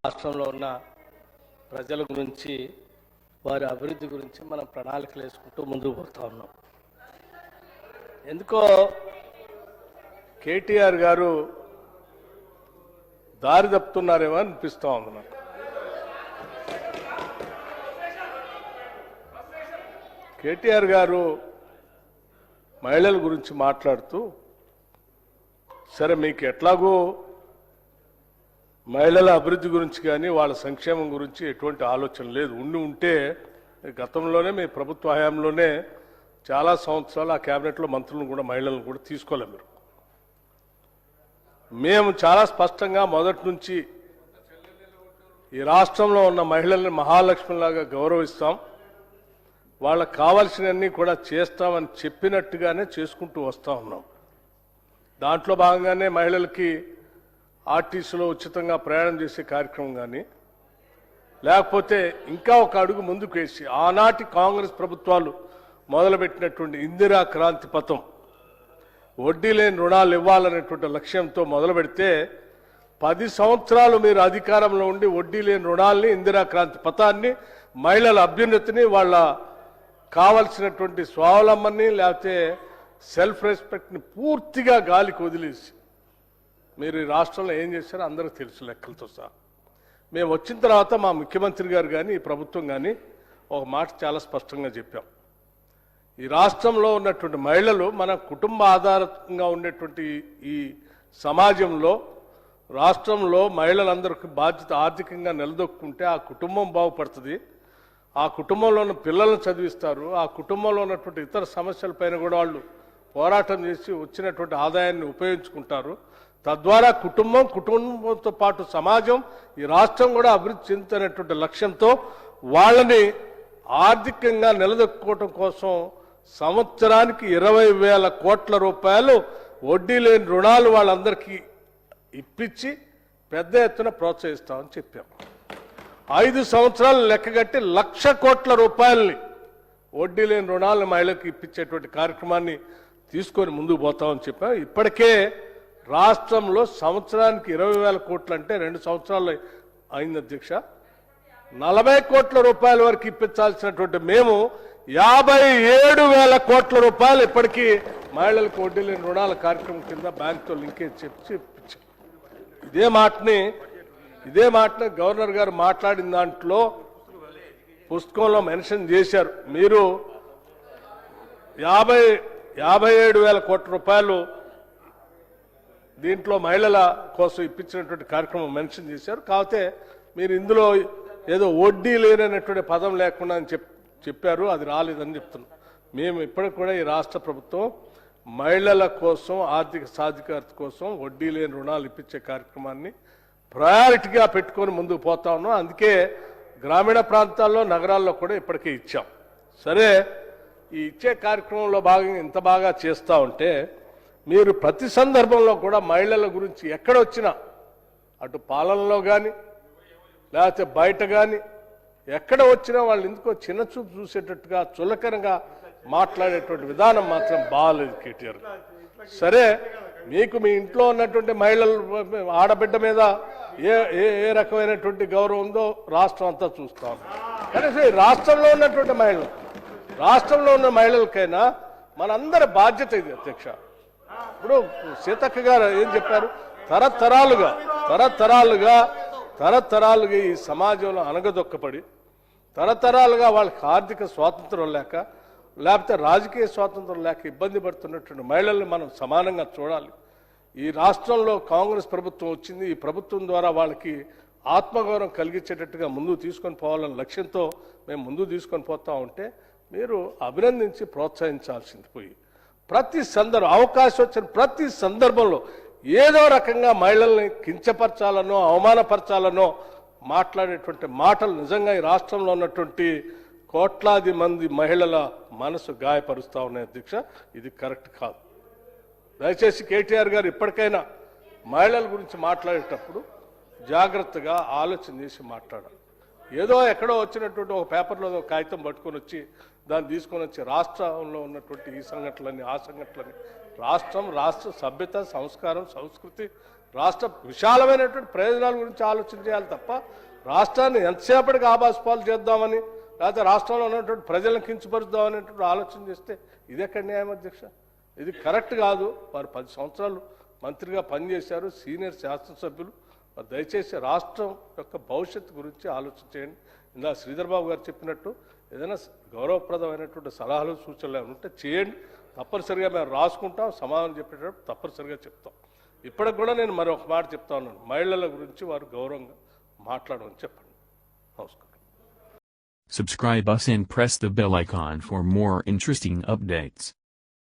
రాష్ట్రంలో ఉన్న ప్రజల గురించి వారి అభివృద్ధి గురించి మనం ప్రణాళికలు వేసుకుంటూ ముందుకు పోతా ఉన్నాం. ఎందుకో కేటీఆర్ గారు దారి తప్పుతున్నారేమో అనిపిస్తూ ఉంది నాకు. కేటీఆర్ గారు మహిళల గురించి మాట్లాడుతూ, సరే మీకు ఎట్లాగో మహిళల అభివృద్ధి గురించి కానీ వాళ్ళ సంక్షేమం గురించి ఎటువంటి ఆలోచన లేదు, ఉంటే గతంలోనే మీ ప్రభుత్వ హయాంలోనే చాలా సంవత్సరాలు ఆ క్యాబినెట్లో మంత్రులను కూడా మహిళలను కూడా తీసుకోలేం. మీరు మేము చాలా స్పష్టంగా మొదటి నుంచి ఈ రాష్ట్రంలో ఉన్న మహిళల్ని మహాలక్ష్మిలాగా గౌరవిస్తాం, వాళ్ళకు కావాల్సినవన్నీ కూడా చేస్తామని చెప్పినట్టుగానే చేసుకుంటూ వస్తూ ఉన్నాం. దాంట్లో భాగంగానే మహిళలకి ఆర్టీసీలో ఉచితంగా ప్రయాణం చేసే కార్యక్రమం కానీ, లేకపోతే ఇంకా ఒక అడుగు ముందుకు వేసి ఆనాటి కాంగ్రెస్ ప్రభుత్వాలు మొదలుపెట్టినటువంటి ఇందిరా క్రాంతి పథం, వడ్డీ లేని రుణాలు ఇవ్వాలనేటువంటి లక్ష్యంతో మొదలు పెడితే 10 సంవత్సరాలు మీరు అధికారంలో ఉండి వడ్డీ లేని రుణాలని, ఇందిరా క్రాంతి పథాన్ని, మహిళల అభ్యున్నతిని, వాళ్ళ కావలసినటువంటి స్వావలంబనని లేకపోతే సెల్ఫ్ రెస్పెక్ట్ని పూర్తిగా గాలికి వదిలేసి మీరు ఈ రాష్ట్రంలో ఏం చేశారో అందరికీ తెలుసు లెక్కలతో సహా. మేము వచ్చిన తర్వాత మా ముఖ్యమంత్రి గారు కానీ ఈ ప్రభుత్వం కానీ ఒక మాట చాలా స్పష్టంగా చెప్పాం. ఈ రాష్ట్రంలో ఉన్నటువంటి మహిళలు మన కుటుంబ ఆధారంగా ఉండేటువంటి ఈ సమాజంలో రాష్ట్రంలో మహిళలందరికీ బాధ్యత ఆర్థికంగా నిలదొక్కుంటే ఆ కుటుంబం బాగుపడుతుంది, ఆ కుటుంబంలో ఉన్న పిల్లలను చదివిస్తారు, ఆ కుటుంబంలో ఉన్నటువంటి ఇతర సమస్యలపైన కూడా వాళ్ళు పోరాటం చేసి వచ్చినటువంటి ఆదాయాన్ని ఉపయోగించుకుంటారు. తద్వారా కుటుంబంతో పాటు సమాజం, ఈ రాష్ట్రం కూడా అభివృద్ధి చెందుతున్నటువంటి లక్ష్యంతో వాళ్ళని ఆర్థికంగా నిలదొక్కుకోవటం కోసం సంవత్సరానికి 20,000 కోట్ల రూపాయలు వడ్డీ లేని రుణాలు వాళ్ళందరికీ ఇప్పించి పెద్ద ఎత్తున ప్రోత్సహిస్తామని చెప్పాం. 5 సంవత్సరాలు లెక్కగట్టి 1,00,000 కోట్ల రూపాయలని వడ్డీ లేని రుణాలను మహిళలకు ఇప్పించేటువంటి కార్యక్రమాన్ని తీసుకొని ముందుకు పోతామని చెప్పాం. ఇప్పటికే రాష్ట్రంలో సంవత్సరానికి 20,000 కోట్లు అంటే 2 సంవత్సరాలు అయింది అధ్యక్ష. 40 కోట్ల రూపాయల వరకు ఇప్పించాల్సినటువంటి మేము 57,000 కోట్ల రూపాయలు ఇప్పటికీ మహిళలకు వడ్డీ లేని రుణాల కార్యక్రమం కింద బ్యాంకుతో లింకేజ్ చెప్పి ఇప్పించాం. ఇదే మాటని గవర్నర్ గారు మాట్లాడిన దాంట్లో పుస్తకంలో మెన్షన్ చేశారు. మీరు 57,000 కోట్ల రూపాయలు దీంట్లో మహిళల కోసం ఇప్పించినటువంటి కార్యక్రమం మెన్షన్ చేశారు. కాకపోతే మీరు ఇందులో ఏదో వడ్డీ లేనటువంటి పదం లేకుండా అని చెప్పారు, అది రాలేదని చెప్తున్నాం. మేము ఇప్పటికి కూడా ఈ రాష్ట్ర ప్రభుత్వం మహిళల కోసం, ఆర్థిక సాధికారత కోసం వడ్డీ లేని రుణాలు ఇప్పించే కార్యక్రమాన్ని ప్రయారిటీగా పెట్టుకొని ముందుకు పోతా ఉన్నాం. అందుకే గ్రామీణ ప్రాంతాల్లో, నగరాల్లో కూడా ఇప్పటికే ఇచ్చాం. సరే, ఈ ఇచ్చే కార్యక్రమంలో భాగంగా ఇంత బాగా చేస్తూ ఉంటే మీరు ప్రతి సందర్భంలో కూడా మహిళల గురించి ఎక్కడొచ్చినా, అటు పాలనలో కానీ లేకపోతే బయట కానీ ఎక్కడ వచ్చినా వాళ్ళు ఎందుకో చిన్నచూపు చూసేటట్టుగా చులకనగా మాట్లాడేటువంటి విధానం మాత్రం బాగాలేదు కేటీఆర్. సరే, మీకు మీ ఇంట్లో ఉన్నటువంటి మహిళలు, ఆడబిడ్డ మీద ఏ రకమైనటువంటి గౌరవం ఉందో రాష్ట్రం అంతా చూస్తాం. కానీ రాష్ట్రంలో ఉన్న మహిళలకైనా మనందరి బాధ్యత ఇది అధ్యక్ష. ఇప్పుడు సీతక్క గారు ఏం చెప్పారు, తరతరాలుగా ఈ సమాజంలో అనగదొక్కపడి, తరతరాలుగా వాళ్ళకి ఆర్థిక స్వాతంత్రం లేక, లేకపోతే రాజకీయ స్వాతంత్రం లేక ఇబ్బంది పడుతున్నటువంటి మహిళల్ని మనం సమానంగా చూడాలి. ఈ రాష్ట్రంలో కాంగ్రెస్ ప్రభుత్వం వచ్చింది, ఈ ప్రభుత్వం ద్వారా వాళ్ళకి ఆత్మగౌరవం కలిగించేటట్టుగా ముందుకు తీసుకొని పోవాలనే లక్ష్యంతో మేము ముందుకు తీసుకొని పోతా ఉంటే మీరు అభినందించి ప్రోత్సహించాల్సింది పోయి అవకాశం వచ్చిన ప్రతి సందర్భంలో ఏదో రకంగా మహిళల్ని కించపరచాలనో అవమానపరచాలనో మాట్లాడేటువంటి మాటలు నిజంగా ఈ రాష్ట్రంలో ఉన్నటువంటి కోట్లాది మంది మహిళల మనసు గాయపరుస్తూ ఉన్నాయి అధ్యక్ష. ఇది కరెక్ట్ కాదు. దయచేసి కేటీఆర్ గారు ఇప్పటికైనా మహిళల గురించి మాట్లాడేటప్పుడు జాగ్రత్తగా ఆలోచన చేసి మాట్లాడాలి. ఏదో ఎక్కడో వచ్చినటువంటి ఒక పేపర్లో ఒక కాగితం పట్టుకొని వచ్చి దాన్ని తీసుకొని వచ్చి రాష్ట్రంలో ఉన్నటువంటి ఈ సంఘటనలని, ఆ సంఘటనలని రాష్ట్రం, రాష్ట్ర సభ్యత, సంస్కారం, సంస్కృతి, రాష్ట్ర విశాలమైనటువంటి ప్రయోజనాల గురించి ఆలోచన చేయాలి తప్ప రాష్ట్రాన్ని ఎంతసేపటికి ఆబాస్పాలు చేద్దామని లేకపోతే రాష్ట్రంలో ఉన్నటువంటి ప్రజలను కించపరుద్దామనేటువంటి ఆలోచన చేస్తే ఇది ఎక్కడ న్యాయం అధ్యక్ష? ఇది కరెక్ట్ కాదు. వారు 10 సంవత్సరాలు మంత్రిగా పనిచేశారు, సీనియర్ శాసనసభ్యులు. మరి దయచేసి రాష్ట్రం యొక్క భవిష్యత్తు గురించి ఆలోచన చేయండి. ఇందా శ్రీధర్ బాబు గారు చెప్పినట్టు ఏదైనా గౌరవప్రదమైనటువంటి సలహాలు, సూచనలు ఏమైనా ఉంటే చేయండి. తప్పనిసరిగా మేము రాసుకుంటాం, సమాధానం చెప్పేటప్పుడు తప్పనిసరిగా చెప్తాం. ఇప్పటికి కూడా నేను మరొక మాట చెప్తా ఉన్నాను, మహిళల గురించి వారు గౌరవంగా మాట్లాడమని చెప్పండి. నమస్కారం. Subscribe us and press the bell icon for more interesting updates.